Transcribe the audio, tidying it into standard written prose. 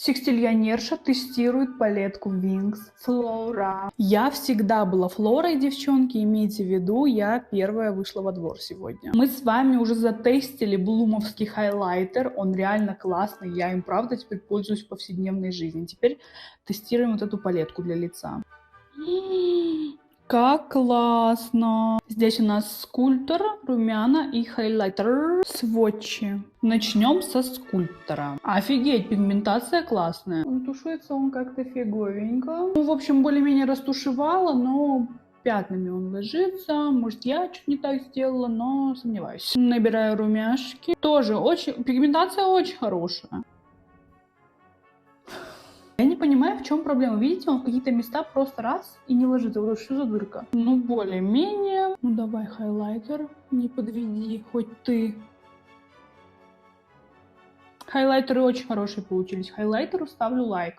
Секстильонерша тестирует палетку Wings Flora. Я всегда была Флорой, девчонки, имейте в виду, я первая вышла во двор сегодня. Мы с вами уже затестили блумовский хайлайтер, он реально классный, я им правда теперь пользуюсь в повседневной жизни. Теперь тестируем вот эту палетку для лица. Как классно! Здесь у нас скульптор, румяна и хайлайтер. Свотчи. Начнем со скульптора. Офигеть, пигментация классная. Он тушуется он как-то фиговенько. Ну, в общем, более-менее растушевала, но пятнами он ложится. Может, я что-то не так сделала, но сомневаюсь. Набираю румяшки. Тоже очень... Пигментация очень хорошая. Я не понимаю, в чем проблема. Видите, он в какие-то места просто раз и не ложится. Вот что за дырка? Ну, более-менее. Ну, давай хайлайтер. Не подведи, хоть ты. Хайлайтеры очень хорошие получились. Хайлайтеру ставлю лайк.